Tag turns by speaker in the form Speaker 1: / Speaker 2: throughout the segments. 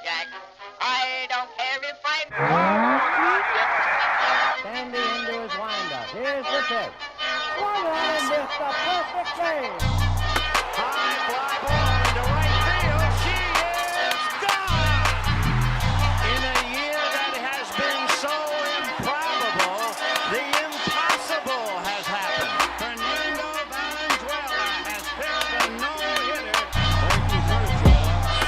Speaker 1: Jack. I don't care if I...
Speaker 2: Sandy into his windup. Here's the pitch. Swung on and missed a perfect game.
Speaker 3: High fly ball into right field. She is gone. In a year that has been so improbable, the impossible has happened. Fernando Valenzuela has pitched a no-hitter.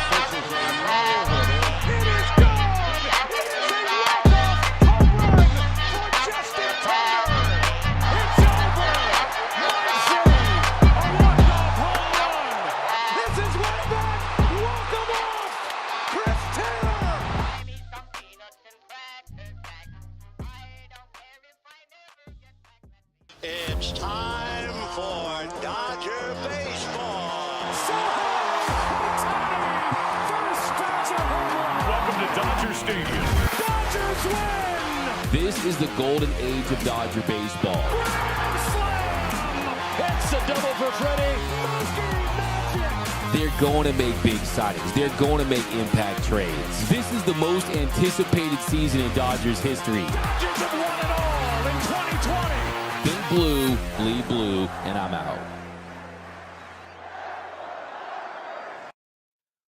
Speaker 3: This is a no-hitter. It is gone. It is a walk-off home run for Justin Turner. It's over. Muncy, a walk-off home run. This is way back. Walk 'em off. Chris Taylor.
Speaker 1: Give me some peanuts and crackers, Jack. I don't care if I never get back.
Speaker 3: It's time for Dodger baseball.
Speaker 4: Welcome to Dodger Stadium.
Speaker 3: Dodgers win.
Speaker 5: This is the golden age of Dodger baseball.
Speaker 3: Grand slam. It's a double for Freddie. Mookie Magic.
Speaker 5: They're going to make big signings. They're going to make impact trades. This is the most anticipated season in Dodgers history.
Speaker 3: Dodgers have won it all in 2020.
Speaker 5: Think blue, bleed blue, and I'm out.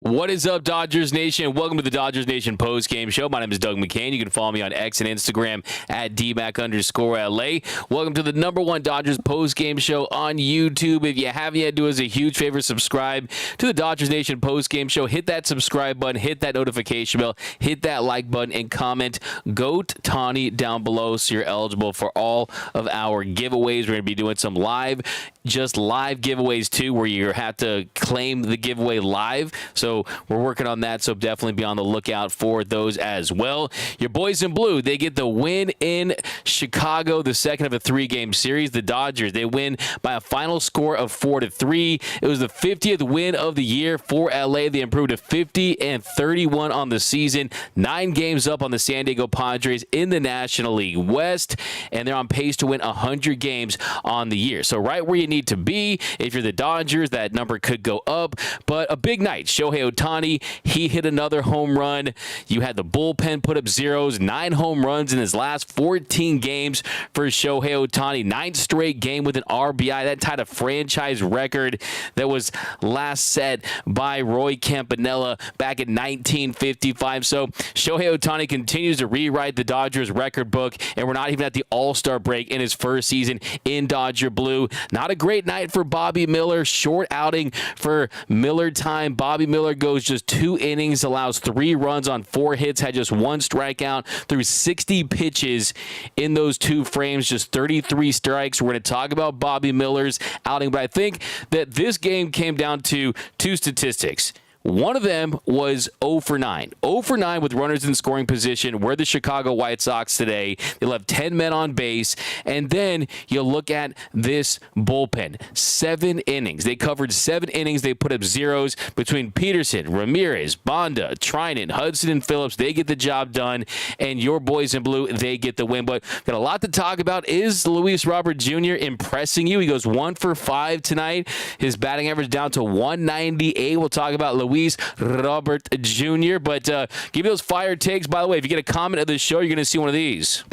Speaker 5: What is up, Dodgers Nation? Welcome to the Dodgers Nation post-game show. My name is Doug McKain. You can follow me on X and Instagram at DMac_LA. Welcome to the #1 Dodgers post-game show on YouTube. If you haven't yet, do us a huge favor, subscribe to the Dodgers Nation post-game show. Hit that subscribe button, hit that notification bell, hit that like button, and comment GOAT Tawny down below so you're eligible for all of our giveaways. We're going to be doing some live giveaways too, where you have to claim the giveaway live. So we're working on that, so definitely be on the lookout for those as well. Your boys in blue, they get the win in Chicago, the second of a 3-game series. The Dodgers, they win by a final score of 4-3. It was the 50th win of the year for LA. They improved to 50-31 on the season, 9 games up on the San Diego Padres in the National League West, and they're on pace to win 100 games on the year. So right where you need to be. If you're the Dodgers, that number could go up, but a big night. Shohei Ohtani, he hit another home run. You had the bullpen put up zeros, 9 home runs in his last 14 games for Shohei Ohtani. 9th straight game with an RBI. That tied a franchise record that was last set by Roy Campanella back in 1955. So Shohei Ohtani continues to rewrite the Dodgers record book, and we're not even at the All-Star break in his first season in Dodger blue. Not a great night for Bobby Miller. Short outing for Miller time. Bobby Miller goes just 2 innings, allows 3 runs on 4 hits, had just 1 strikeout through 60 pitches in those 2 frames, just 33 strikes. We're going to talk about Bobby Miller's outing, but I think that this game came down to 2 statistics. One of them was 0 for 9. 0 for 9 with runners in scoring position. We're the Chicago White Sox today. They left 10 men on base. And then you look at this bullpen. 7 innings. They covered 7 innings. They put up zeros between Peterson, Ramirez, Bonda, Trinan, Hudson, and Phillips. They get the job done. And your boys in blue, they get the win. But got a lot to talk about. Is Luis Robert Jr. impressing you? He goes 1 for 5 tonight. His batting average down to 198. We'll talk about Luis Robert Jr. But give me those fire takes. By the way, if you get a comment of the show, you're going to see one of these.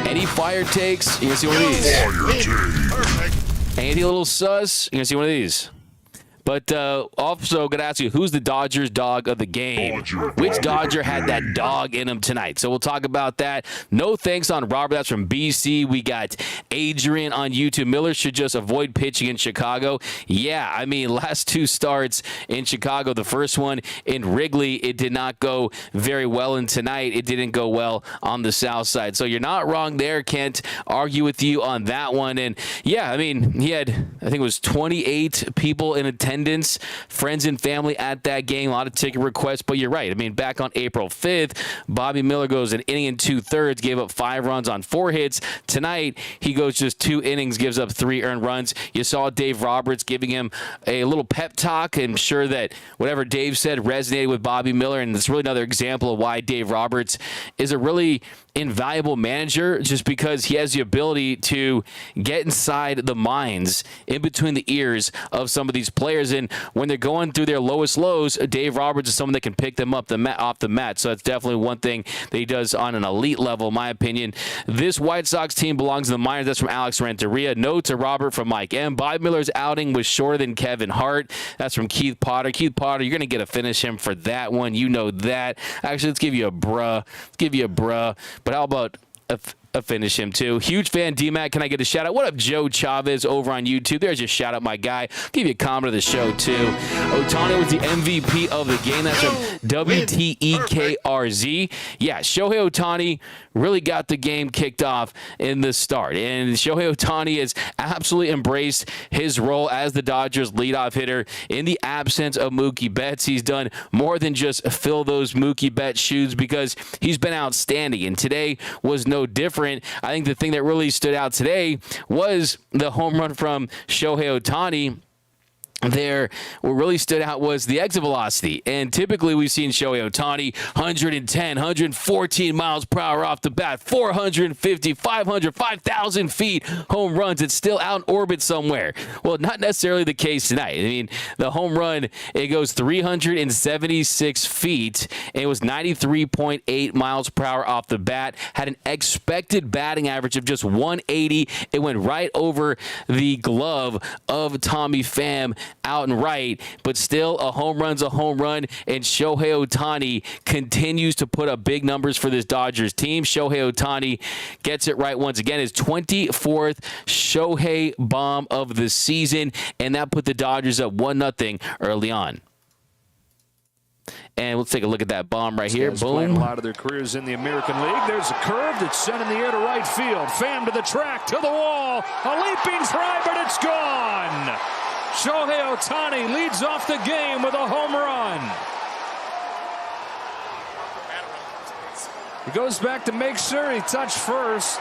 Speaker 5: Any fire takes, you're going to see one of these.
Speaker 3: Perfect.
Speaker 5: Anything a little sus, you're going to see one of these. But also going to ask you, who's the Dodgers dog of the game? Which Dodger had that dog in him tonight? So we'll talk about that. No thanks on Robert. That's from BC. We got Adrian on YouTube. Miller should just avoid pitching in Chicago. Yeah, I mean, last 2 starts in Chicago. The first one in Wrigley, it did not go very well. And tonight, it didn't go well on the south side. So you're not wrong there. Can't argue with you on that one. And yeah, I mean, he had, I think it was 28 people in attendance, friends and family at that game. A lot of ticket requests, but you're right. I mean, back on April 5th, Bobby Miller goes an inning and 2/3, gave up 5 runs on 4 hits. Tonight, he goes just 2 innings, gives up 3 earned runs. You saw Dave Roberts giving him a little pep talk. I'm sure that whatever Dave said resonated with Bobby Miller, and it's really another example of why Dave Roberts is a really invaluable manager, just because he has the ability to get inside the minds, in between the ears of some of these players. players, and when they're going through their lowest lows, Dave Roberts is someone that can pick them up off the mat. So that's definitely one thing that he does on an elite level, in my opinion. This White Sox team belongs in the minors. That's from Alex Renteria. No to Robert from Mike M. Bob Miller's outing was shorter than Kevin Hart. That's from Keith Potter. Keith Potter, you're going to get a finish him for that one. You know that. Actually, let's give you a bruh. But how about finish him too? Huge fan, D-Mac. Can I get a shout out? What up, Joe Chavez over on YouTube? There's your shout out, my guy. Give you a comment of the show too. Ohtani was the MVP of the game. That's from WTEKRZ. Yeah, Shohei Ohtani really got the game kicked off in the start, and Shohei Ohtani has absolutely embraced his role as the Dodgers leadoff hitter in the absence of Mookie Betts. He's done more than just fill those Mookie Betts shoes because he's been outstanding, and today was no different. I think the thing that really stood out today was the home run from Shohei Ohtani. What really stood out was the exit velocity. And typically we've seen Shohei Ohtani 110, 114 miles per hour off the bat, 450, 500, 5,000 feet home runs. It's still out in orbit somewhere. Well, not necessarily the case tonight. I mean, the home run, it goes 376 feet, and it was 93.8 miles per hour off the bat, had an expected batting average of just 180. It went right over the glove of Tommy Pham out and right, but still a home run's a home run, and Shohei Ohtani continues to put up big numbers for this Dodgers team. Shohei Ohtani gets it right once again, his 24th Shohei bomb of the season, and that put the Dodgers up 1-0 early on. And let's take a look at that bomb right here. Boom.
Speaker 3: Playing a lot of their careers in the American League. There's a curve that's sent in the air to right field. Pham to the track, to the wall. A leaping try, but it's gone. Shohei Ohtani leads off the game with a home run. He goes back to make sure he touched first.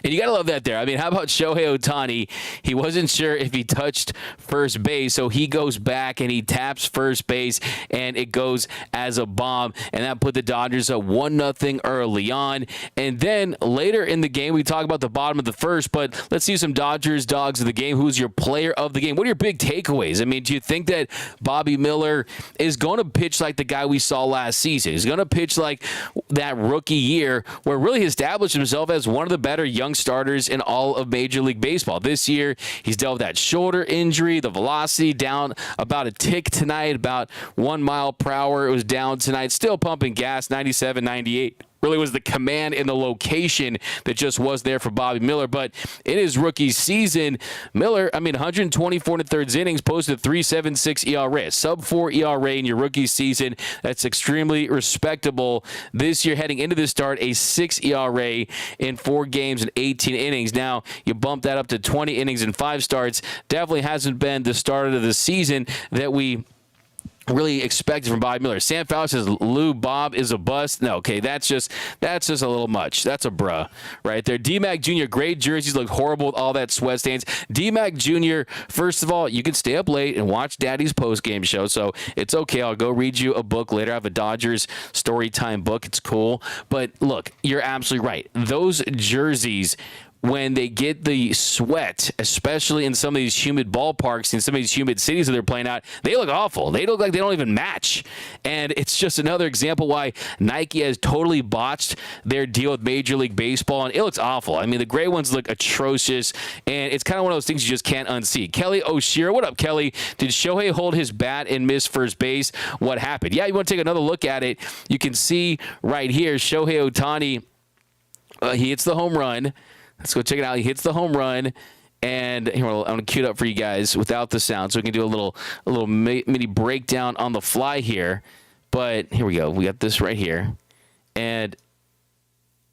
Speaker 5: And you got to love that there. I mean, how about Shohei Ohtani? He wasn't sure if he touched first base, so he goes back and he taps first base, and it goes as a bomb, and that put the Dodgers up 1-0 early on. And then later in the game, we talk about the bottom of the first, but let's see some Dodgers dogs of the game. Who's your player of the game? What are your big takeaways? I mean, do you think that Bobby Miller is going to pitch like the guy we saw last season? He's going to pitch like that rookie year where really he established himself as one of the better young starters in all of Major League Baseball. This year, he's dealt with that shoulder injury, the velocity down about a tick tonight, about 1 mile per hour. It was down tonight, still pumping gas, 97, 98. Really was the command and the location that just was there for Bobby Miller. But in his rookie season, Miller, 124 1/3 innings, posted a 3.76 ERA, sub-4 ERA in your rookie season. That's extremely respectable. This year, heading into the start, a 6 ERA in 4 games and 18 innings. Now, you bump that up to 20 innings and 5 starts. Definitely hasn't been the start of the season that we really expected from Bobby Miller. Sam Fowler says Lou Bob is a bust. No, okay, that's just a little much. That's a bruh right there. D-Mac Jr., great jerseys, look horrible with all that sweat stains. D-Mac Jr., first of all, you can stay up late and watch Daddy's post-game show, so it's okay. I'll go read you a book later. I have a Dodgers story time book. It's cool. But look, you're absolutely right. Those jerseys, when they get the sweat, especially in some of these humid ballparks, in some of these humid cities that they're playing out, they look awful. They look like they don't even match. And it's just another example why Nike has totally botched their deal with Major League Baseball, and it looks awful. I mean, the gray ones look atrocious, and it's kind of one of those things you just can't unsee. Kelly O'Shear, what up, Kelly? Did Shohei hold his bat and miss first base? What happened? Yeah, you want to take another look at it. You can see right here, Shohei Ohtani, he hits the home run. Let's go check it out. He hits the home run, and here I'm going to cue it up for you guys without the sound, so we can do a little mini breakdown on the fly here. But here we go. We got this right here, and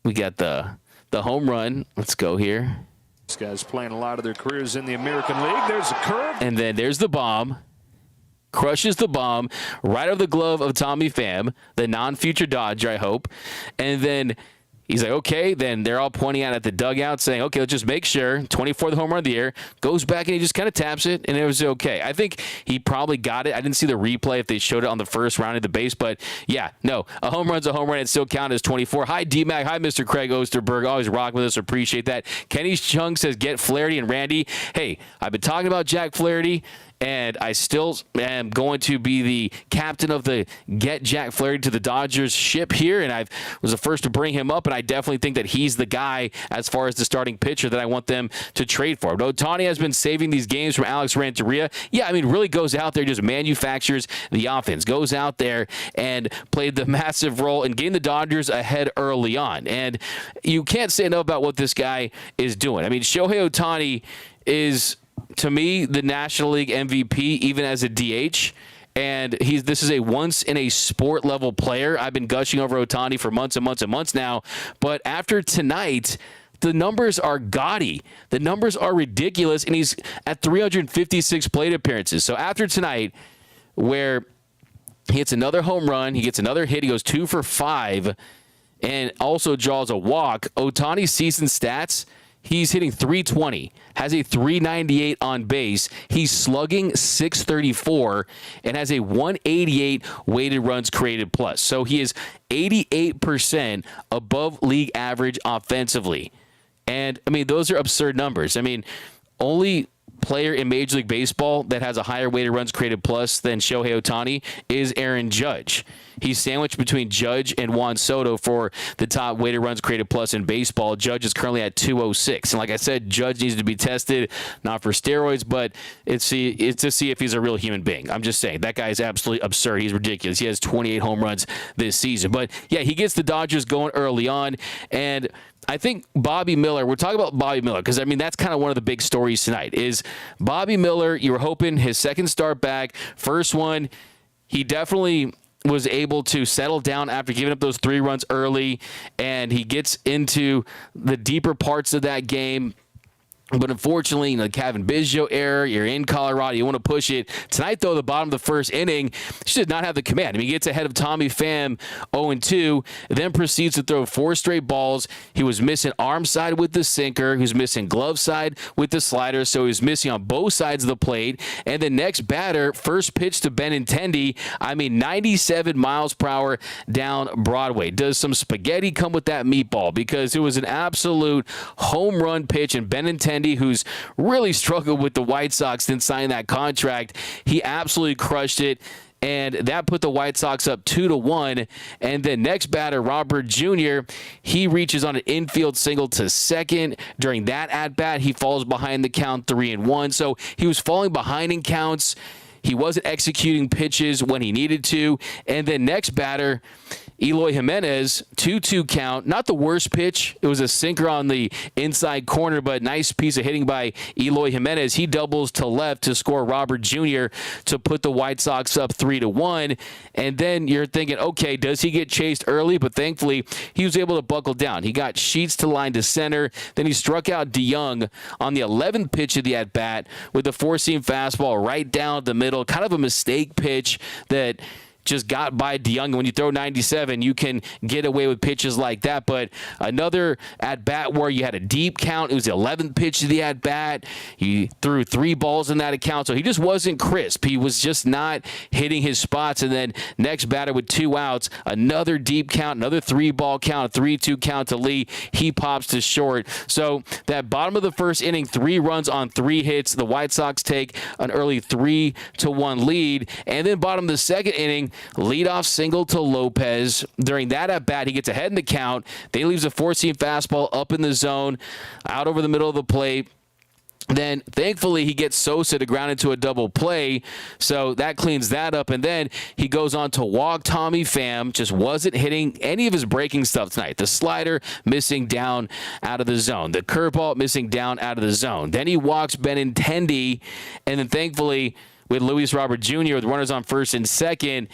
Speaker 5: we got the home run. Let's go here.
Speaker 3: These guys playing a lot of their careers in the American League. There's a curve,
Speaker 5: and then there's the bomb. Crushes the bomb right over the glove of Tommy Pham, the non-future Dodger, I hope, and then he's like, okay, then they're all pointing out at the dugout saying, okay, let's just make sure. 24th home run of the year. Goes back and he just kind of taps it, and it was okay. I think he probably got it. I didn't see the replay if they showed it on the first round of the base, but yeah, no, a home run's a home run. It still counted as 24. Hi, D-Mac. Hi, Mr. Craig Osterberg. Always rocking with us. Appreciate that. Kenny Chung says, get Flaherty and Randy. Hey, I've been talking about Jack Flaherty, and I still am going to be the captain of the Get Jack Flaherty to the Dodgers ship here, and I was the first to bring him up, and I definitely think that he's the guy as far as the starting pitcher that I want them to trade for. But Ohtani has been saving these games from Alex Renteria. Yeah, I mean, really goes out there, just manufactures the offense, goes out there and played the massive role in getting the Dodgers ahead early on. And you can't say enough about what this guy is doing. I mean, Shohei Ohtani is, to me, the National League MVP, even as a DH. And this is a once-in-a-sport level player. I've been gushing over Ohtani for months and months and months now. But after tonight, the numbers are gaudy. The numbers are ridiculous, and he's at 356 plate appearances. So after tonight, where he hits another home run, he gets another hit, he goes 2 for 5, and also draws a walk, Ohtani's season stats, he's hitting 320, has a 398 on base. He's slugging 634 and has a 188 weighted runs created plus. So he is 88% above league average offensively. And, I mean, those are absurd numbers. I mean, only player in Major League Baseball that has a higher weighted runs created plus than Shohei Ohtani is Aaron Judge. He's sandwiched between Judge and Juan Soto for the top weighted runs created plus in baseball. Judge is currently at 206. And like I said, Judge needs to be tested, not for steroids, but it's to see if he's a real human being. I'm just saying, that guy is absolutely absurd. He's ridiculous. He has 28 home runs this season. But, yeah, he gets the Dodgers going early on. And I think Bobby Miller, we're talking about Bobby Miller because, I mean, that's kind of one of the big stories tonight is Bobby Miller. You were hoping his second start back. First one, he definitely was able to settle down after giving up those 3 runs early, and he gets into the deeper parts of that game. But unfortunately, the Kevin Biggio error, you're in Colorado, you want to push it. Tonight, though, the bottom of the first inning, he did not have the command. I mean, he gets ahead of Tommy Pham 0-2, then proceeds to throw 4 straight balls. He was missing arm side with the sinker. He was missing glove side with the slider, so he was missing on both sides of the plate. And the next batter, first pitch to Benintendi, 97 miles per hour down Broadway. Does some spaghetti come with that meatball? Because it was an absolute home run pitch, and Benintendi, who's really struggled with the White Sox since signing that contract, he absolutely crushed it, and that put the White Sox up 2-1. And then next batter, Robert Jr., he reaches on an infield single to second. During that at-bat, he falls behind the count 3-1. So he was falling behind in counts. He wasn't executing pitches when he needed to. And then next batter, Eloy Jimenez, 2-2 count. Not the worst pitch. It was a sinker on the inside corner, but nice piece of hitting by Eloy Jimenez. He doubles to left to score Robert Jr. to put the White Sox up 3-1. And then you're thinking, okay, does he get chased early? But thankfully, he was able to buckle down. He got Sheets to line to center. Then he struck out DeYoung on the 11th pitch of the at-bat with a 4-seam fastball right down the middle. Kind of a mistake pitch that just got by DeYoung. When you throw 97, you can get away with pitches like that. But another at-bat where you had a deep count. It was the 11th pitch of the at-bat. He threw 3 balls in that account. So he just wasn't crisp. He was just not hitting his spots. And then next batter with 2 outs, another deep count, another 3-ball count, a 3-2 count to Lee. He pops to short. So that bottom of the first inning, 3 runs on 3 hits. The White Sox take an early 3-1 lead. And then bottom of the second inning, leadoff single to Lopez. During that at-bat, he gets ahead in the count. They leaves a 4-seam fastball up in the zone, out over the middle of the plate. Then, thankfully, he gets Sosa to ground into a double play, so that cleans that up. And then he goes on to walk Tommy Pham, just wasn't hitting any of his breaking stuff tonight. The slider missing down out of the zone. The curveball missing down out of the zone. Then he walks Benintendi, and then thankfully, with Luis Robert Jr. with runners on first and second,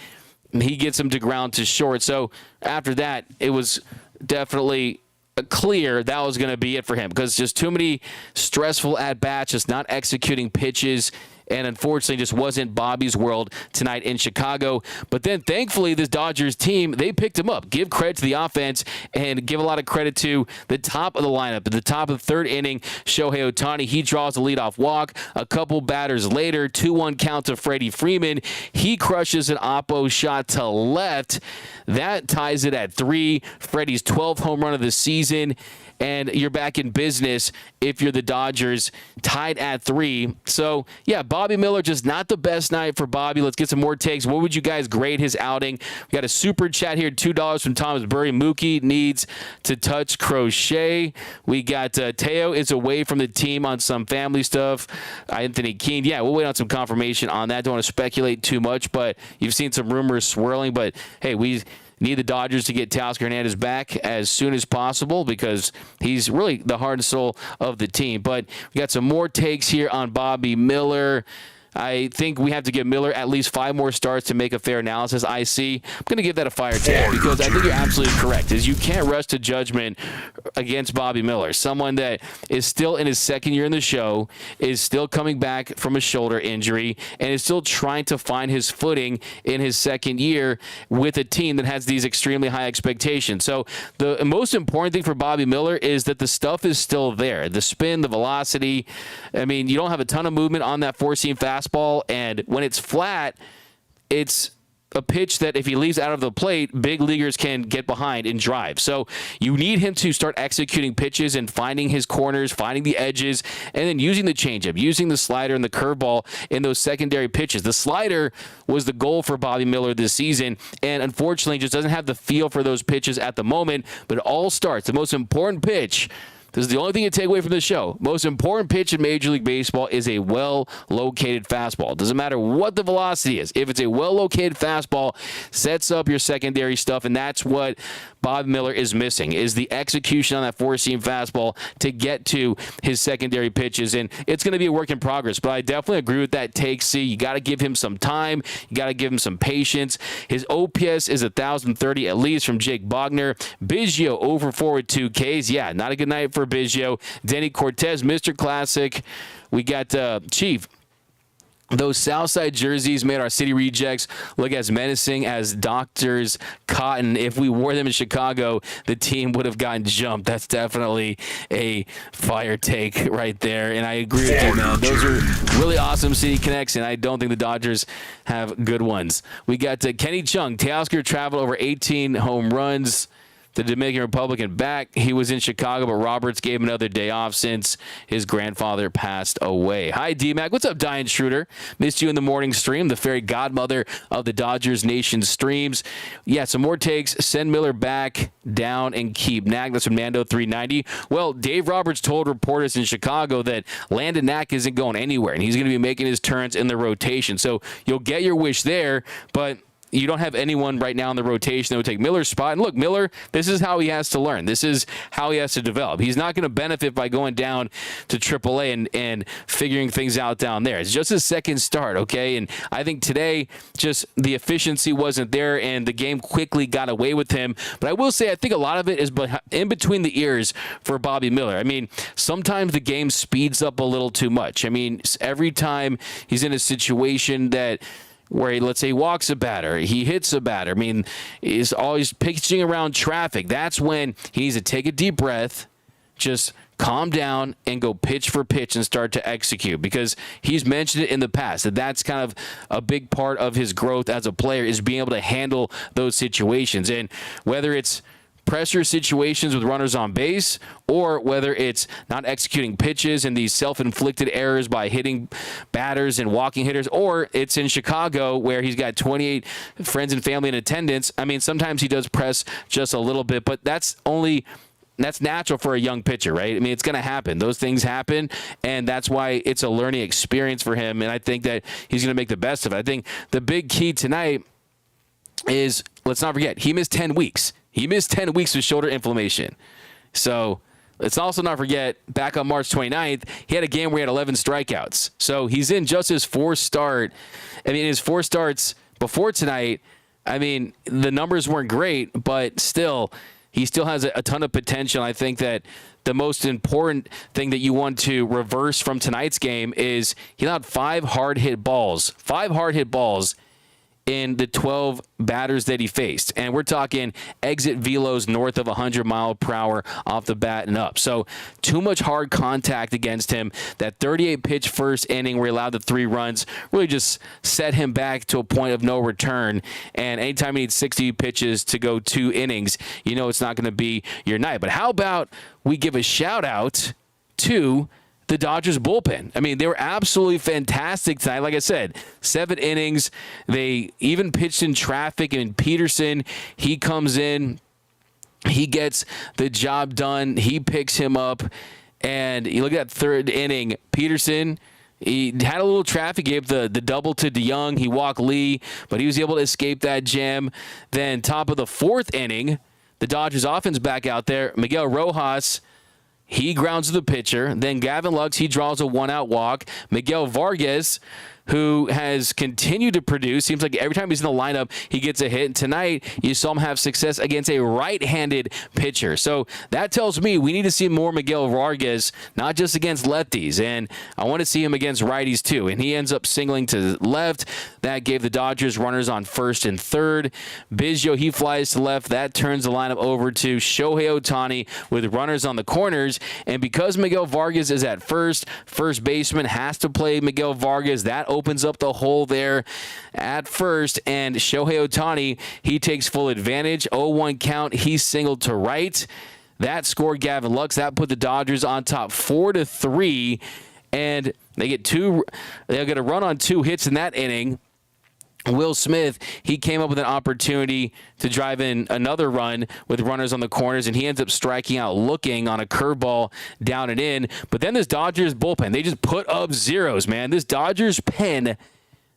Speaker 5: he gets him to ground to short. So after that, it was definitely clear that was going to be it for him because just too many stressful at-bats, just not executing pitches, and unfortunately just wasn't Bobby's world tonight in Chicago. But then thankfully this Dodgers team, they picked him up. Give credit to the offense and give a lot of credit to the top of the lineup. At the top of the third inning, Shohei Ohtani, he draws a leadoff walk. A couple batters later, 2-1 count to Freddie Freeman. He crushes an oppo shot to left. That ties it at 3. Freddie's 12th home run of the season. And you're back in business if you're the Dodgers, tied at 3. So, yeah, Bob Bobby Miller, just not the best night for Bobby. Let's get some more takes. What would you guys grade his outing? We got a super chat here, $2 from Thomas Burry. Mookie needs to touch crochet. We got Teo is away from the team on some family stuff. Anthony Keene, yeah, we'll wait on some confirmation on that. Don't want to speculate too much, but you've seen some rumors swirling. But, hey, we need the Dodgers to get Teoscar Hernandez back as soon as possible because he's really the heart and soul of the team. But we got some more takes here on Bobby Miller. I think we have to give Miller at least 5 more starts to make a fair analysis. I'm going to give that a fire take because I think you're absolutely correct. Is you can't rush to judgment against Bobby Miller, someone that is still in his second year in the show, is still coming back from a shoulder injury, and is still trying to find his footing in his second year with a team that has these extremely high expectations. So the most important thing for Bobby Miller is that the stuff is still there. The spin, the velocity. I mean, you don't have a ton of movement on that four-seam fastball. And when it's flat, it's a pitch that if he leaves out of the plate, big leaguers can get behind and drive. So you need him to start executing pitches and finding his corners, finding the edges, and then using the changeup, using the slider and the curveball in those secondary pitches. The slider was the goal for Bobby Miller this season, and unfortunately just doesn't have the feel for those pitches at the moment, but it all starts. The most important pitch, this is the only thing you take away from this show. Most important pitch in Major League Baseball is a well-located fastball. Doesn't matter what the velocity is. If it's a well-located fastball, sets up your secondary stuff, and that's what Bob Miller is missing, is the execution on that four-seam fastball to get to his secondary pitches. And it's going to be a work in progress, but I definitely agree with that take, C. You got to give him some time. You got to give him some patience. His OPS is 1,030 at least from Jake Bogner. Biggio over 4 with 2 Ks. Yeah, not a good night for Biggio. Denny Cortez, Mr. Classic. We got Chief. Those Southside jerseys made our city rejects look as menacing as Doctors Cotton. If we wore them in Chicago, the team would have gotten jumped. That's definitely a fire take right there. And I agree with you, man. Those are really awesome city connects, and I don't think the Dodgers have good ones. We got Kenny Chung. Teoscar traveled over 18 home runs. The Dominican Republican back. He was in Chicago, but Roberts gave him another day off since his grandfather passed away. Hi, D-Mac. What's up, Diane Schroeder? Missed you in the morning stream, the fairy godmother of the Dodgers Nation streams. Yeah, some more takes. Send Miller back down and keep Knack. That's from Nando 390. Well, Dave Roberts told reporters in Chicago that Landon Knack isn't going anywhere, and he's going to be making his turns in the rotation. So you'll get your wish there, but you don't have anyone right now in the rotation that would take Miller's spot. And look, Miller, this is how he has to learn. This is how he has to develop. He's not going to benefit by going down to AAA and figuring things out down there. It's just his second start, okay? And I think today just the efficiency wasn't there and the game quickly got away with him. But I will say I think a lot of it is in between the ears for Bobby Miller. I mean, sometimes the game speeds up a little too much. I mean, every time he's in a situation that where let's say he walks a batter, he hits a batter. I mean, he's always pitching around traffic. That's when he needs to take a deep breath, just calm down, and go pitch for pitch and start to execute. Because he's mentioned it in the past that that's kind of a big part of his growth as a player is being able to handle those situations. And whether it's pressure situations with runners on base, or whether it's not executing pitches and these self-inflicted errors by hitting batters and walking hitters, or it's in Chicago where he's got 28 friends and family in attendance. I mean, sometimes he does press just a little bit, but that's natural for a young pitcher, right? I mean, it's going to happen. Those things happen, and that's why it's a learning experience for him, and I think that he's going to make the best of it. I think the big key tonight is, let's not forget, he missed 10 weeks. He missed 10 weeks with shoulder inflammation. So let's also not forget, back on March 29th, he had a game where he had 11 strikeouts. So he's in just his fourth start. I mean, his 4 starts before tonight, I mean, the numbers weren't great, but still, he still has a ton of potential. I think that the most important thing that you want to reverse from tonight's game is he allowed 5 hard-hit balls. 5 hard-hit balls in the 12 batters that he faced. And we're talking exit velos north of 100 mile per hour off the bat and up. So too much hard contact against him. That 38 pitch first inning where he allowed the 3 runs really just set him back to a point of no return. And anytime he needs 60 pitches to go 2 innings, you know it's not going to be your night. But how about we give a shout out to the Dodgers bullpen. I mean, they were absolutely fantastic tonight. Like I said, 7 innings. They even pitched in traffic. And Peterson, he comes in. He gets the job done. He picks him up. And you look at that 3rd inning, Peterson, he had a little traffic, gave the double to DeYoung. He walked Lee, but he was able to escape that jam. Then top of the 4th inning, the Dodgers offense back out there. Miguel Rojas, he grounds the pitcher. Then Gavin Lux, he draws a 1-out walk. Miguel Vargas, who has continued to produce. Seems like every time he's in the lineup, he gets a hit. And tonight, you saw him have success against a right-handed pitcher. So that tells me we need to see more Miguel Vargas, not just against lefties. And I want to see him against righties, too. And he ends up singling to left. That gave the Dodgers runners on 1st and 3rd. Biggio, he flies to left. That turns the lineup over to Shohei Ohtani with runners on the corners. And because Miguel Vargas is at first baseman has to play Miguel Vargas. That opens up the hole there at first, and Shohei Ohtani, he takes full advantage. 0-1 count, he's singled to right. That scored Gavin Lux. That put the Dodgers on top 4-3, and they'll get a run on 2 hits in that inning. Will Smith, he came up with an opportunity to drive in another run with runners on the corners, and he ends up striking out looking on a curveball down and in. But then this Dodgers bullpen, they just put up zeros, man. This Dodgers pen,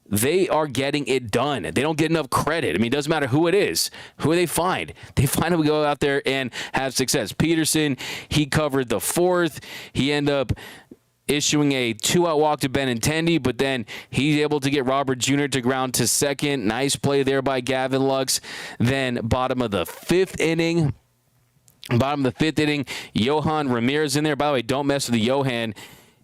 Speaker 5: they are getting it done. They don't get enough credit. I mean, it doesn't matter who it is. Who do they find? They finally go out there and have success. Peterson, he covered the 4th. He ended up issuing a 2-out walk to Benintendi, but then he's able to get Robert Jr. to ground to 2nd. Nice play there by Gavin Lux. Then bottom of the 5th inning, Johan Ramirez in there. By the way, don't mess with the Johan.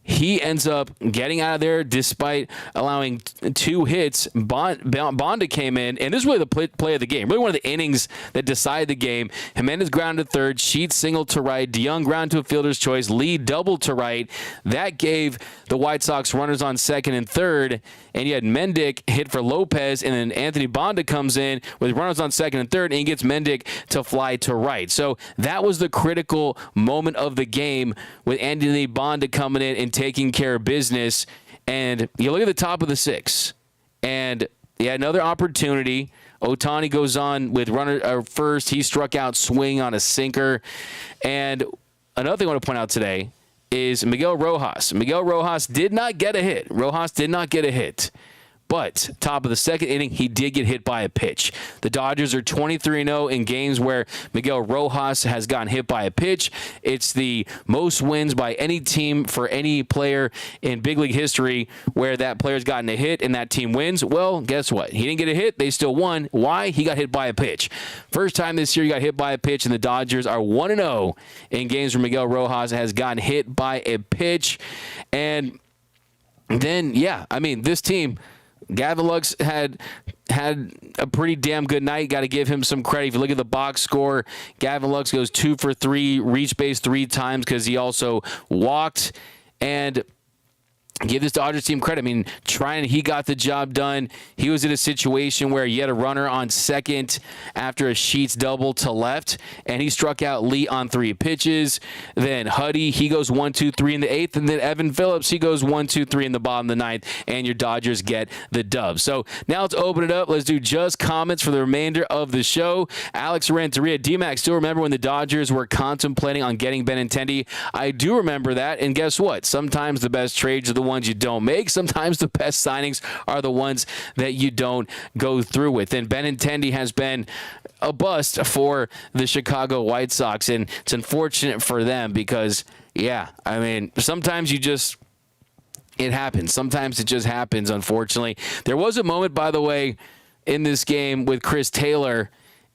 Speaker 5: He ends up getting out of there despite allowing 2 hits. Bonda came in, and this is really the play of the game. Really one of the innings that decided the game. Jimenez grounded to 3rd. Sheets singled to right. DeYoung ground to a fielder's choice. Lee doubled to right. That gave the White Sox runners on 2nd and 3rd. And you had Mendick hit for Lopez, and then Anthony Bonda comes in with runners on 2nd and 3rd, and he gets Mendick to fly to right. So that was the critical moment of the game with Anthony Bonda coming in and taking care of business. And you look at the top of the 6th, and he had another opportunity. Ohtani goes on with runner first. He struck out swing on a sinker. And another thing I want to point out today is Miguel Rojas. Miguel Rojas did not get a hit. But top of the 2nd inning, he did get hit by a pitch. The Dodgers are 23-0 in games where Miguel Rojas has gotten hit by a pitch. It's the most wins by any team for any player in big league history where that player's gotten a hit and that team wins. Well, guess what? He didn't get a hit. They still won. Why? He got hit by a pitch. First time this year he got hit by a pitch, and the Dodgers are 1-0 in games where Miguel Rojas has gotten hit by a pitch. And then, this team, Gavin Lux had a pretty damn good night. Got to give him some credit. If you look at the box score, Gavin Lux goes 2 for 3, reached base 3 times because he also walked. And give this Dodgers team credit. I mean, he got the job done. He was in a situation where he had a runner on 2nd after a Sheets double to left, and he struck out Lee on 3 pitches. Then Huddy, he goes 1-2-3 in the 8th, and then Evan Phillips, he goes 1-2-3 in the bottom of the 9th, and your Dodgers get the dub. So now let's open it up. Let's do just comments for the remainder of the show. Alex Renteria, D-Mac, still remember when the Dodgers were contemplating on getting Benintendi? I do remember that, and guess what? Sometimes the best trades are the ones you don't make. Sometimes the best signings are the ones that you don't go through with. And Benintendi has been a bust for the Chicago White Sox, and it's unfortunate for them because, sometimes it happens. Sometimes it just happens, unfortunately. There was a moment, by the way, in this game with Chris Taylor,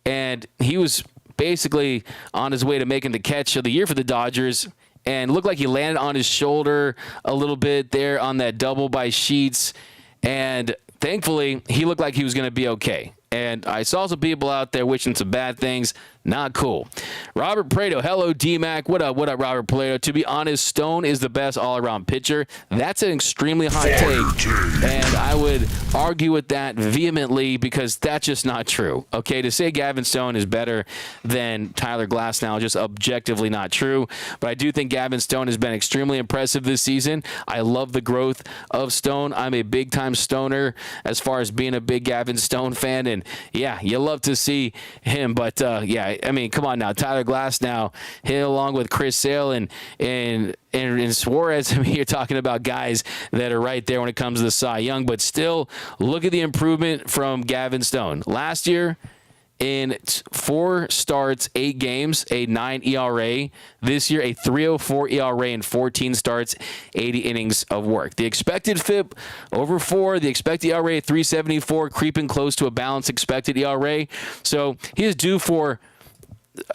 Speaker 5: and he was basically on his way to making the catch of the year for the Dodgers, and looked like he landed on his shoulder a little bit there on that double by Sheets. And thankfully, he looked like he was going to be okay. And I saw some people out there wishing some bad things. Not cool. Robert Prado, hello, D-Mac. What up, Robert Prado? To be honest, Stone is the best all-around pitcher. That's an extremely hot take, and I would argue with that vehemently because that's just not true. Okay, to say Gavin Stone is better than Tyler Glasnow is just objectively not true, but I do think Gavin Stone has been extremely impressive this season. I love the growth of Stone. I'm a big-time Stoner as far as being a big Gavin Stone fan, and yeah, you love to see him, but yeah, I mean, come on now. Tyler Glasnow hit along with Chris Sale and Suarez. I mean, you're talking about guys that are right there when it comes to the Cy Young, but still, look at the improvement from Gavin Stone. Last year, in 4 starts, 8 games, a 9 ERA. This year, a 3.04 ERA in 14 starts, 80 innings of work. The expected FIP over 4, the expected ERA 3.74, creeping close to a balanced expected ERA. So he is due for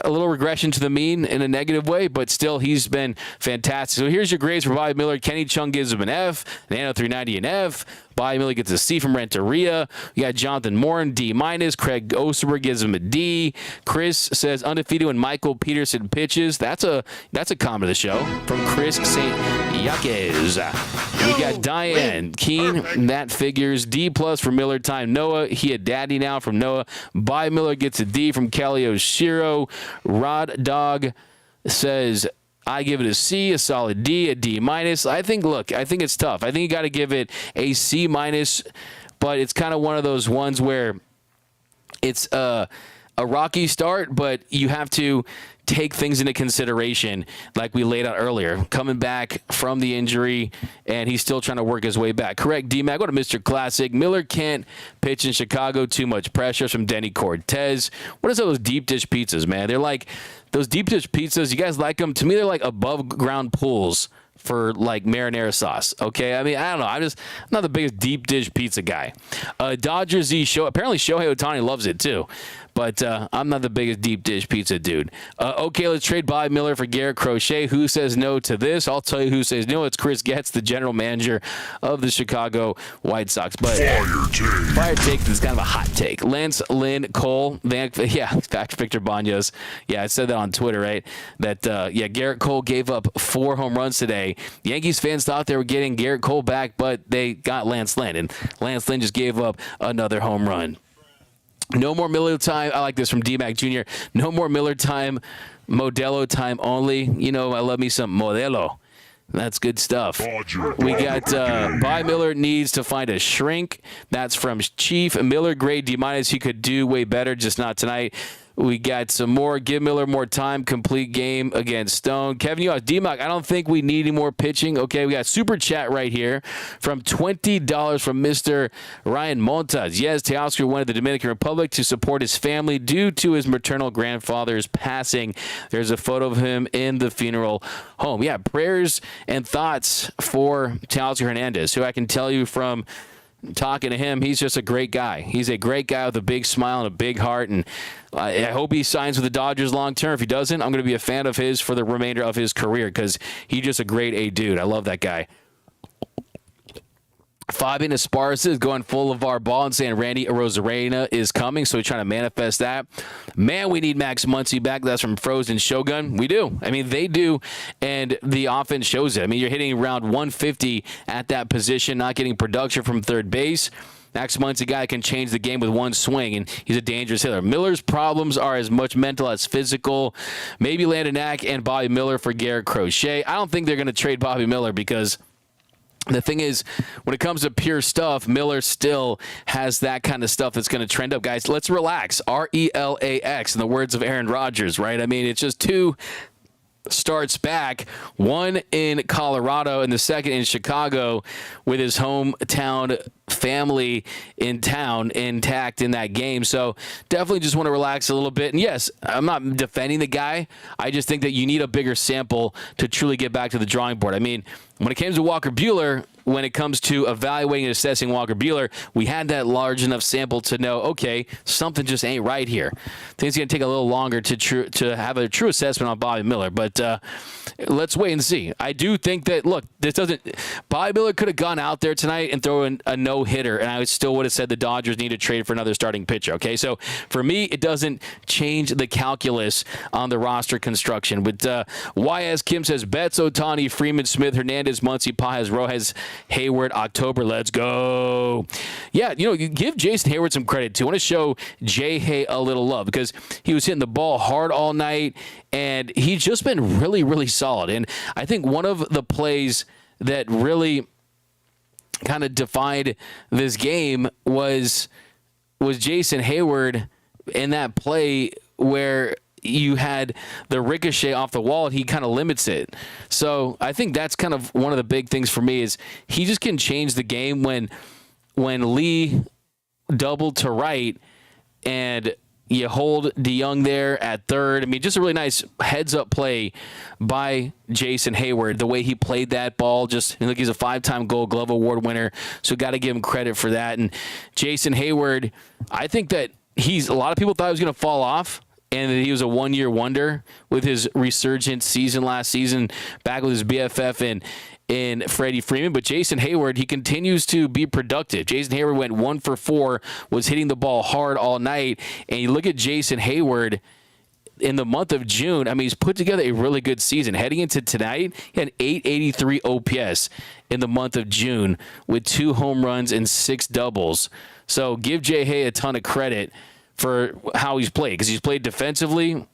Speaker 5: a little regression to the mean in a negative way, but still he's been fantastic. So here's your grades for Bobby Miller. Kenny Chung gives him an F. Nano 390 an F. Bobby Miller gets a C from Renteria. We got Jonathan Morin, D-. Craig Osterberg gives him a D. Chris says undefeated when Michael Peterson pitches. That's a comment of the show from Chris St. Yaquez. We got Diane Keen. That figures D+ for Miller time. Noah, he a daddy now from Noah. Bobby Miller gets a D from Kelly Oshiro. Rod Dog says, I give it a C, a solid D, a D-. I think it's tough. I think you got to give it a C-, but it's kind of one of those ones where it's a rocky start, but you have to take things into consideration like we laid out earlier. Coming back from the injury, and he's still trying to work his way back. Correct, D-Mac. Go to Mr. Classic. Miller can't pitch in Chicago. Too much pressure from Denny Cortez. What is those deep dish pizzas, man? They're like those deep dish pizzas. You guys like them? To me, they're like above ground pools for like marinara sauce. Okay, I mean, I don't know. I'm not the biggest deep dish pizza guy. Dodgers Z show. Apparently, Shohei Ohtani loves it too. But I'm not the biggest deep dish pizza dude. Okay, let's trade Bobby Miller for Garrett Crochet. Who says no to this? I'll tell you who says no. It's Chris Getz, the general manager of the Chicago White Sox. But fire take is kind of a hot take. Lance Lynn Cole, fact Victor Banos. Yeah, I said that on Twitter, right? That Garrett Cole gave up 4 home runs today. Yankees fans thought they were getting Garrett Cole back, but they got Lance Lynn, and Lance Lynn just gave up another home run. No more Miller time. I like this from D-Mac Jr. No more Miller time. Modelo time only. You know, I love me some Modelo. That's good stuff. We got Bobby Miller needs to find a shrink. That's from Chief. Miller grade D-. He could do way better, just not tonight. We got some more. Give Miller more time. Complete game against Stone. Kevin, you D-Mac, I don't think we need any more pitching. Okay, we got super chat right here from $20 from Mr. Ryan Montas. Yes, Teoscar went to the Dominican Republic to support his family due to his maternal grandfather's passing. There's a photo of him in the funeral home. Yeah, prayers and thoughts for Teoscar Hernandez, who I can tell you from talking to him, he's just a great guy. He's a great guy with a big smile and a big heart, and I hope he signs with the Dodgers long term. If he doesn't, I'm going to be a fan of his for the remainder of his career because he's just a great A dude. I love that guy. Fabian Esparza is going full of our ball and saying Randy Arozarena is coming, so he's trying to manifest that. Man, we need Max Muncy back. That's from Frozen Shogun. We do. I mean, they do, and the offense shows it. I mean, you're hitting around 150 at that position, not getting production from third base. Max Muncy, a guy that can change the game with one swing, and he's a dangerous hitter. Miller's problems are as much mental as physical. Maybe Landon Knack and Bobby Miller for Garrett Crochet. I don't think they're going to trade Bobby Miller because the thing is, when it comes to pure stuff, Miller still has that kind of stuff that's going to trend up. Guys, let's relax. RELAX, in the words of Aaron Rodgers, right? I mean, it's just 2 starts back, 1 in Colorado and the 2nd in Chicago with his hometown family in town intact in that game. So definitely just want to relax a little bit. And yes, I'm not defending the guy. I just think that you need a bigger sample to truly get back to the drawing board. I mean, when it came to Walker Buehler, when it comes to evaluating and assessing Walker Buehler, we had that large enough sample to know, okay, something just ain't right here. I think it's going to take a little longer to have a true assessment on Bobby Miller, but let's wait and see. I do think that, look, Bobby Miller could have gone out there tonight and thrown a no no-hitter, and I still would have said the Dodgers need to trade for another starting pitcher, okay? So for me, it doesn't change the calculus on the roster construction. But YS Kim says, Betts, Ohtani, Freeman, Smith, Hernandez, Muncy, Pajes, Rojas, Hayward, October, let's go. Yeah, you give Jason Hayward some credit, too. I want to show J-Hay a little love because he was hitting the ball hard all night, and he's just been really, really solid. And I think one of the plays that really kind of defined this game was Jason Hayward in that play where you had the ricochet off the wall and he kind of limits it. So I think that's kind of one of the big things for me is he just can change the game when Lee doubled to right and you hold DeYoung there at third. I mean, just a really nice heads-up play by Jason Hayward. The way he played that ball, look, he's a 5-time Gold Glove Award winner, so got to give him credit for that. And Jason Hayward, I think that a lot of people thought he was going to fall off, and that he was a one-year wonder with his resurgent season last season, back with his BFF in Freddie Freeman. But Jason Hayward, he continues to be productive. Jason Hayward went 1 for 4, was hitting the ball hard all night. And you look at Jason Hayward in the month of June, I mean, he's put together a really good season. Heading into tonight, he had 883 OPS in the month of June with 2 home runs and 6 doubles. So give J-Hay a ton of credit for how he's played, because he's played defensively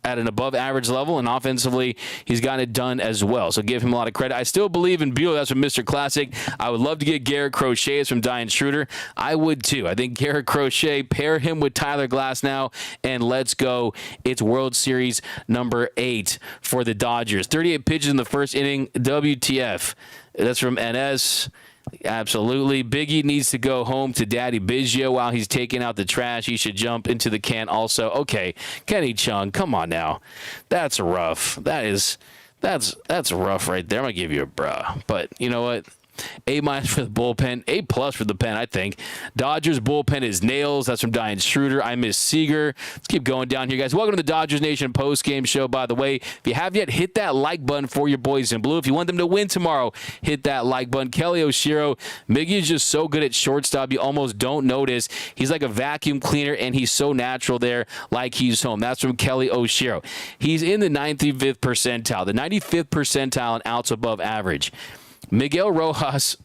Speaker 5: at an above average level, and offensively, he's gotten it done as well. So give him a lot of credit. I still believe in Bueller. That's from Mr. Classic. I would love to get Garrett Crochet. It's from Diane Schroeder. I would too. I think Garrett Crochet, pair him with Tyler Glass now, and let's go. It's World Series number 8 for the Dodgers. 38 pitches in the first inning. WTF. That's from NS. Absolutely. Biggie needs to go home to Daddy Biggio while he's taking out the trash. He should jump into the can also. Okay, Kenny Chung, come on now. That's rough. That's rough right there. I'm going to give you a bruh. But you know what? A- for the bullpen, A+ for the pen, I think. Dodgers bullpen is nails. That's from Diane Schroeder. I miss Seager. Let's keep going down here, guys. Welcome to the Dodgers Nation post-game show, by the way. If you have yet, hit that like button for your boys in blue. If you want them to win tomorrow, hit that like button. Kelly Oshiro, Miggy is just so good at shortstop, you almost don't notice. He's like a vacuum cleaner, and he's so natural there, like he's home. That's from Kelly Oshiro. He's in the 95th percentile, the 95th percentile in outs above average. Miguel Rojas,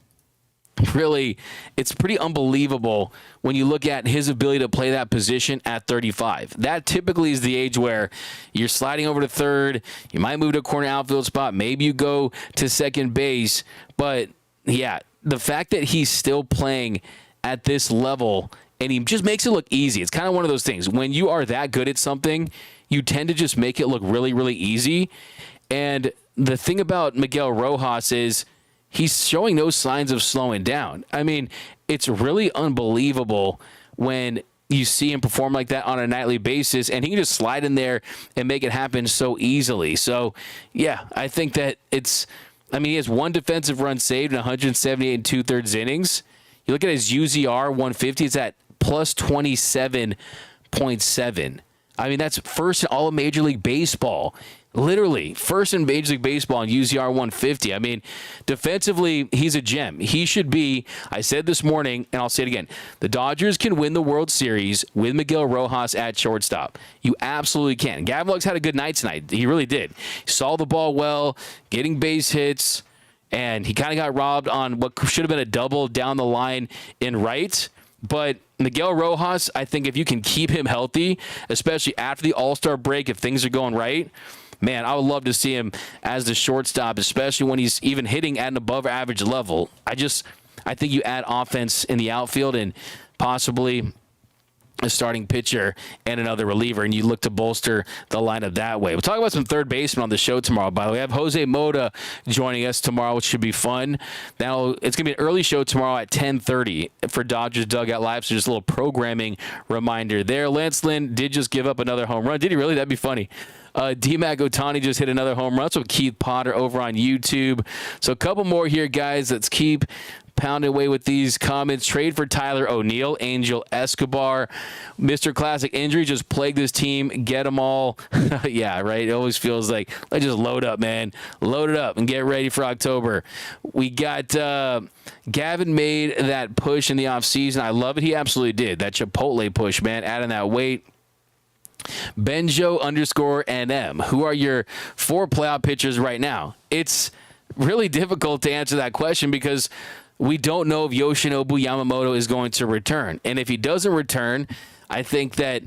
Speaker 5: really, it's pretty unbelievable when you look at his ability to play that position at 35. That typically is the age where you're sliding over to third, you might move to a corner outfield spot, maybe you go to second base. But, yeah, the fact that he's still playing at this level, and he just makes it look easy. It's kind of one of those things. When you are that good at something, you tend to just make it look really, really easy. And the thing about Miguel Rojas is, he's showing no signs of slowing down. I mean, it's really unbelievable when you see him perform like that on a nightly basis, and he can just slide in there and make it happen so easily. So, yeah, I think that he has 1 defensive run saved in 178 2/3 innings. You look at his UZR 150, it's at plus 27.7. I mean, that's first in all of Major League Baseball. Literally, first in Major League Baseball in UZR 150. I mean, defensively, he's a gem. He should be, I said this morning, and I'll say it again, the Dodgers can win the World Series with Miguel Rojas at shortstop. You absolutely can. Gavin Lux had a good night tonight. He really did. He saw the ball well, getting base hits, and he kind of got robbed on what should have been a double down the line in right. But Miguel Rojas, I think if you can keep him healthy, especially after the All-Star break, if things are going right, man, I would love to see him as the shortstop, especially when he's even hitting at an above average level. I think you add offense in the outfield and possibly a starting pitcher and another reliever, and you look to bolster the lineup that way. We'll talk about some third basemen on the show tomorrow, by the way. I have Jose Mota joining us tomorrow, which should be fun. Now, it's going to be an early show tomorrow at 10:30 for Dodgers Dugout Live, so just a little programming reminder there. Lance Lynn did just give up another home run. Did he really? That'd be funny. D-Mac Ohtani just hit another home run. That's with Keith Potter over on YouTube. So a couple more here, guys. Let's keep pounding away with these comments. Trade for Tyler O'Neill, Angel Escobar. Mr. Classic injury just plagued this team. Get them all. Yeah, right. It always feels like, let's just load up, man. Load it up and get ready for October. We got Gavin made that push in the offseason. I love it. He absolutely did. That Chipotle push, man. Adding that weight. Benjo_NM. Who are your 4 playoff pitchers right now? It's really difficult to answer that question because we don't know if Yoshinobu Yamamoto is going to return. And if he doesn't return, I think that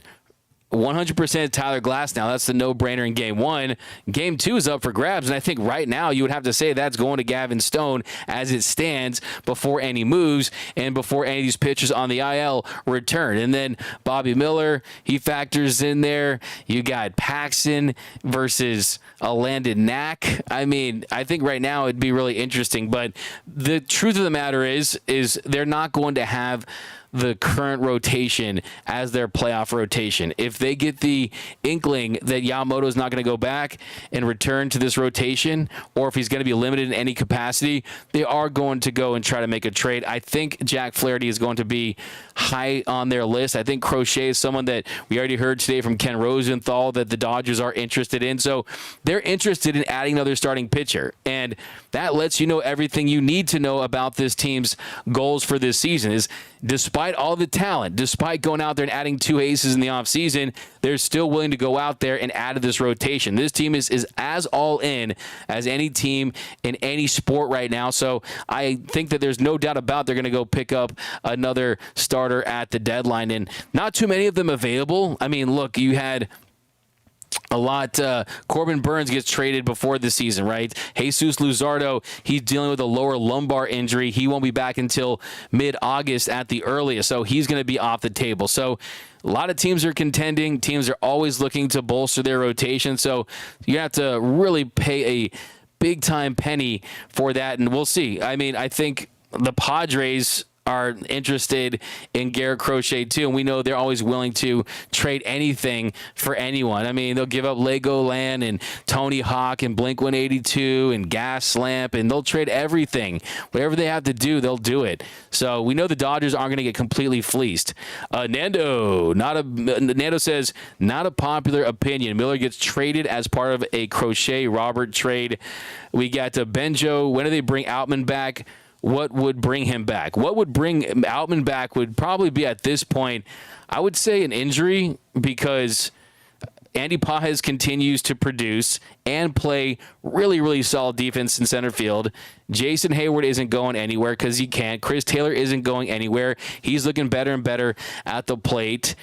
Speaker 5: 100% Tyler Glass now. That's the no-brainer in Game 1. Game 2 is up for grabs, and I think right now you would have to say that's going to Gavin Stone as it stands before any moves and before any of these pitchers on the IL return. And then Bobby Miller, he factors in there. You got Paxton versus a Landon Knack. I mean, I think right now it'd be really interesting, but the truth of the matter is they're not going to have the current rotation as their playoff rotation. If they get the inkling that Yamamoto is not going to go back and return to this rotation, or if he's going to be limited in any capacity, they are going to go and try to make a trade. I think Jack Flaherty is going to be high on their list. I think Crochet is someone that we already heard today from Ken Rosenthal that the Dodgers are interested in. So they're interested in adding another starting pitcher. And that lets you know everything you need to know about this team's goals for this season is despite all the talent, despite going out there and adding 2 aces in the offseason, they're still willing to go out there and add to this rotation. This team is as all in as any team in any sport right now. So I think that there's no doubt about they're going to go pick up another starter at the deadline. And not too many of them available. I mean, look, you had a lot. Corbin Burns gets traded before the season, right? Jesus Luzardo, he's dealing with a lower lumbar injury. He won't be back until mid-August at the earliest, so he's going to be off the table. So a lot of teams are contending. Teams are always looking to bolster their rotation, so you have to really pay a big-time penny for that, and we'll see. I mean, I think the Padres are interested in Garrett Crochet too, and we know they're always willing to trade anything for anyone. I mean, they'll give up Legoland and Tony Hawk and Blink-182 and Gas Lamp, and they'll trade everything. Whatever they have to do, they'll do it. So we know the Dodgers aren't going to get completely fleeced. Nando says, not a popular opinion. Miller gets traded as part of a Crochet Robert trade. We got Benjo. When do they bring Outman back? What would bring him back? What would bring Outman back would probably be at this point, I would say an injury, because Andy Pajes continues to produce and play really, really solid defense in center field. Jason Hayward isn't going anywhere because he can't. Chris Taylor isn't going anywhere. He's looking better and better at the plate.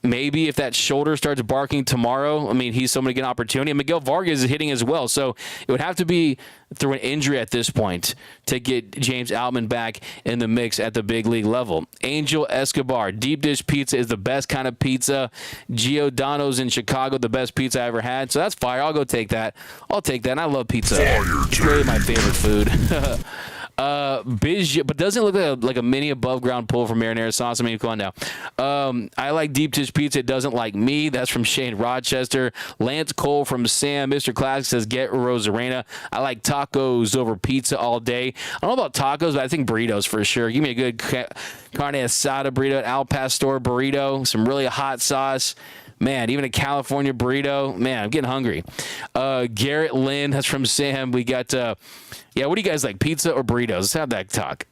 Speaker 5: Maybe if that shoulder starts barking tomorrow, I mean, he's someone to get an opportunity. And Miguel Vargas is hitting as well. So it would have to be through an injury at this point to get James Outman back in the mix at the big league level. Angel Escobar, deep dish pizza is the best kind of pizza. Giordano's in Chicago, the best pizza I ever had. So that's fire. I'll go take that. I'll take that. And I love pizza. It's really my favorite food. But doesn't look like a mini above ground pull from marinara sauce. I mean, come on now. I like deep dish pizza. It doesn't like me. That's from Shane Rochester. Lance Cole from Sam. Mr. Classic says, get Rosarena. I like tacos over pizza all day. I don't know about tacos, but I think burritos for sure. Give me a good carne asada burrito, an Al Pastor burrito, some really hot sauce. Man, even a California burrito. Man, I'm getting hungry. Garrett Lynn, that's from Sam. We got, what do you guys like, pizza or burritos? Let's have that talk.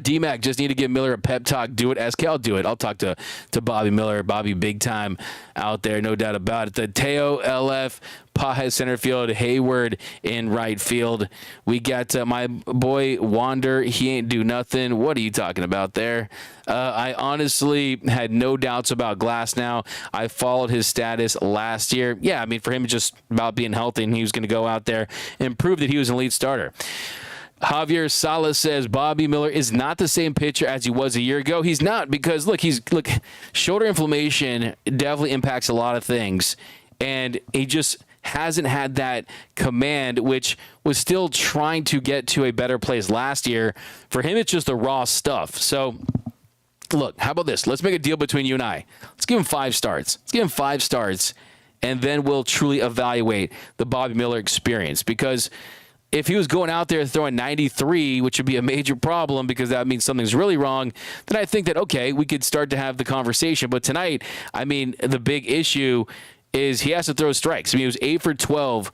Speaker 5: D-Mac, just need to give Miller a pep talk. Do it, SK. I'll do it. I'll talk to Bobby Miller. Bobby big time out there, no doubt about it. The Teo, LF, Pajes center field, Hayward in right field. We got my boy Wander. He ain't do nothing. What are you talking about there? I honestly had no doubts about Glass now. I followed his status last year. Yeah, I mean, for him, it's just about being healthy, and he was going to go out there and prove that he was an elite starter. Javier Salas says Bobby Miller is not the same pitcher as he was a year ago. He's not, because look, shoulder inflammation definitely impacts a lot of things, and he just hasn't had that command, which was still trying to get to a better place last year. For him, it's just the raw stuff. So look, how about this? Let's make a deal between you and I. Let's give him 5 starts. Let's give him 5 starts, and then we'll truly evaluate the Bobby Miller experience, because if he was going out there throwing 93, which would be a major problem because that means something's really wrong, then I think that, okay, we could start to have the conversation. But tonight, I mean, the big issue is he has to throw strikes. I mean, he was 8 for 12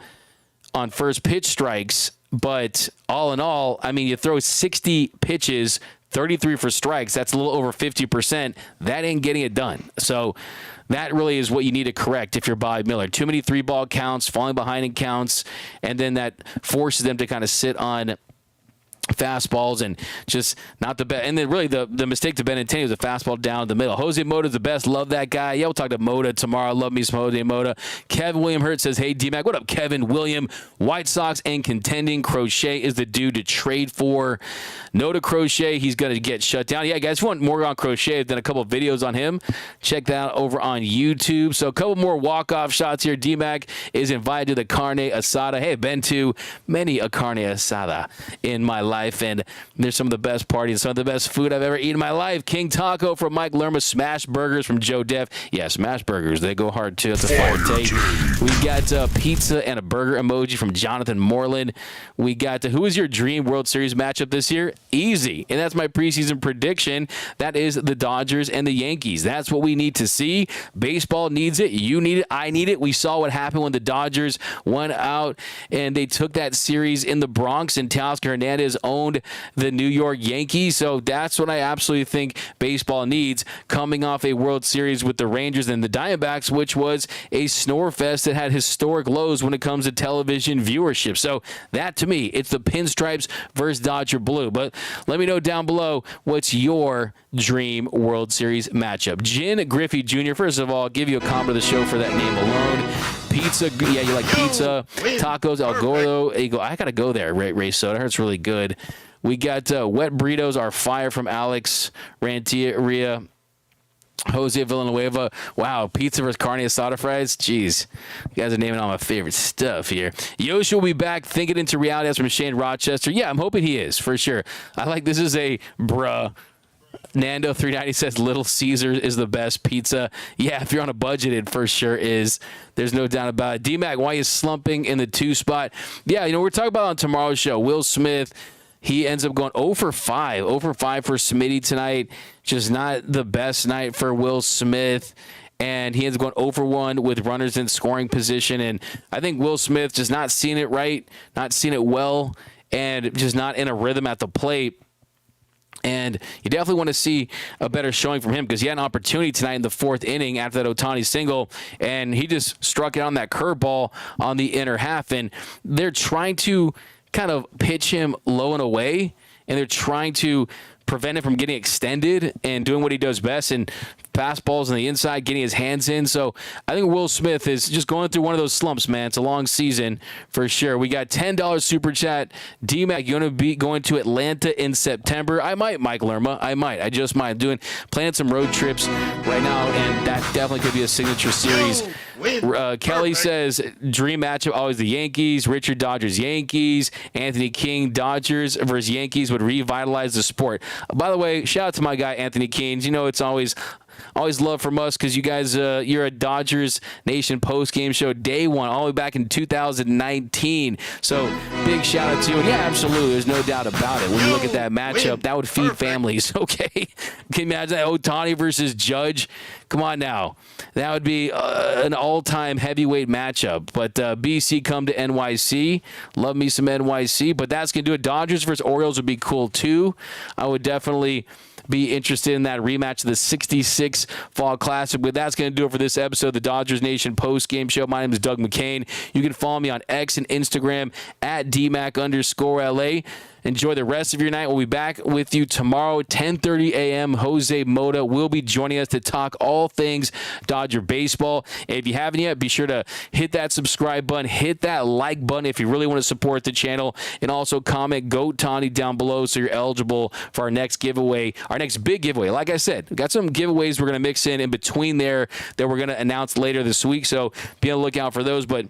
Speaker 5: on first pitch strikes, but all in all, I mean, you throw 60 pitches, 33 for strikes. That's a little over 50%. That ain't getting it done. So that really is what you need to correct if you're Bobby Miller. Too many 3-ball counts, falling behind in counts, and then that forces them to kind of sit on fastballs and just not the best. And then really the mistake to Benintendi was a fastball down the middle. Jose Mota's the best. Love that guy. Yeah, we'll talk to Mota tomorrow. Love me some Jose Mota. Kevin William Hurt says, hey, D-Mac. What up, Kevin William? White Sox and contending. Crochet is the dude to trade for. No to Crochet. He's going to get shut down. Yeah, guys, if you want more on Crochet, I've done a couple of videos on him. Check that out over on YouTube. So a couple more walk-off shots here. D-Mac is invited to the carne asada. Hey, I've been to many a carne asada in my life. And there's some of the best parties, some of the best food I've ever eaten in my life. King Taco from Mike Lerma, Smash Burgers from Joe Def. Yeah, Smash Burgers, they go hard too. It's a fire take. We got pizza and a burger emoji from Jonathan Moreland. We got who is your dream World Series matchup this year? Easy. And that's my preseason prediction. That is the Dodgers and the Yankees. That's what we need to see. Baseball needs it. You need it. I need it. We saw what happened when the Dodgers went out and they took that series in the Bronx and Teoscar Hernandez owned the New York Yankees. So that's what I absolutely think baseball needs coming off a World Series with the Rangers and the Diamondbacks, which was a snore fest that had historic lows when it comes to television viewership. So that, to me, it's the pinstripes versus Dodger blue. But let me know down below, what's your dream World Series matchup? Jin Griffey Jr., first of all, I'll give you a comment of the show for that name alone. Pizza, yeah, you like pizza, tacos, El Gordo. I got to go there, Ray Soda. It's really good. We got wet burritos are fire from Alex Ranteria. Jose Villanueva. Wow, pizza versus carne asada fries. Jeez, you guys are naming all my favorite stuff here. Yoshi will be back. Think it into reality. That's from Shane Rochester. Yeah, I'm hoping he is, for sure. I like this is a bruh. Nando 390 says Little Caesar is the best pizza. Yeah, if you're on a budget, it for sure is. There's no doubt about it. D-Mac, why are you slumping in the 2 spot? Yeah, we're talking about on tomorrow's show. Will Smith, he ends up going 0 for 5. 0 for 5 for Smitty tonight. Just not the best night for Will Smith. And he ends up going 0 for 1 with runners in scoring position. And I think Will Smith just not seeing it right, not seeing it well, and just not in a rhythm at the plate. And you definitely want to see a better showing from him because he had an opportunity tonight in the 4th inning after that Ohtani single, and he just struck it on that curveball on the inner half. And they're trying to kind of pitch him low and away, and they're trying to prevent him from getting extended and doing what he does best and fastballs on the inside, getting his hands in. So I think Will Smith is just going through one of those slumps, man. It's a long season for sure. We got $10 super chat. D-Mac, you going to be going to Atlanta in September? I might, Mike Lerma. I might. I just might. Planning some road trips right now, and that definitely could be a signature series. Kelly says, dream matchup, always the Yankees. Richard, Dodgers, Yankees. Anthony King, Dodgers versus Yankees would revitalize the sport. By the way, shout out to my guy, Anthony King. It's always love from us because you guys, you're a Dodgers Nation post-game show day one, all the way back in 2019. So big shout out to you. And yeah, absolutely. There's no doubt about it. When you look at that matchup, that would feed families. Okay. Can you imagine that Ohtani versus Judge? Come on now. That would be an all-time heavyweight matchup. But BC come to NYC. Love me some NYC. But that's going to do it. Dodgers versus Orioles would be cool too. I would definitely be interested in that rematch of the 66 Fall Classic. But that's going to do it for this episode of the Dodgers Nation post-game show. My name is Doug McKain. You can follow me on X and Instagram at DMac_LA. Enjoy the rest of your night. We'll be back with you tomorrow, 10:30 a.m. Jose Mota will be joining us to talk all things Dodger baseball. And if you haven't yet, be sure to hit that subscribe button, hit that like button if you really want to support the channel, and also comment GOAT Tawny down below so you're eligible for our next giveaway, our next big giveaway. Like I said, we've got some giveaways we're going to mix in between there that we're going to announce later this week, so be on the lookout for those. But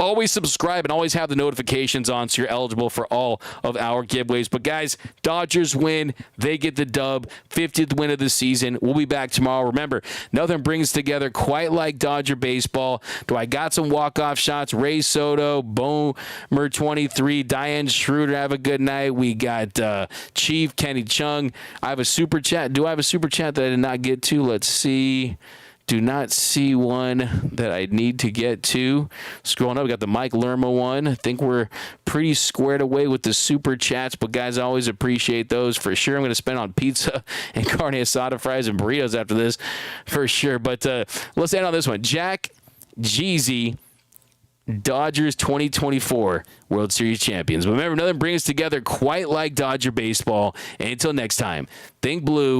Speaker 5: always subscribe and always have the notifications on so you're eligible for all of our giveaways. But guys, Dodgers win. They get the dub. 50th win of the season. We'll be back tomorrow. Remember, nothing brings together quite like Dodger baseball. Do I got some walk-off shots? Ray Soto, Bomer 23, Diane Schroeder, have a good night. We got Chief, Kenny Chung. I have a super chat. Do I have a super chat that I did not get to? Let's see. Do not see one that I need to get to. Scrolling up, we got the Mike Lerma one. I think we're pretty squared away with the super chats, but guys, I always appreciate those for sure. I'm going to spend on pizza and carne asada fries and burritos after this for sure. But let's end on this one. Jack Jeezy, Dodgers 2024 World Series champions. But remember, nothing brings us together quite like Dodger baseball. And until next time, think blue.